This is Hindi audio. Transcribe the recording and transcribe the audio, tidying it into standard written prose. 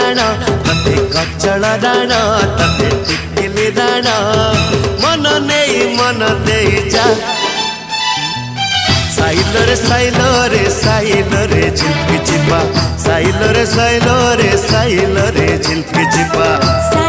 राण तते कचल राण तते टिकिली राण मन नहीं जा साइलो रे साइलो रे साइलो रे झिल्की चिपा साइलो रे साइलो रे साइलो रे झिल्की चिपा।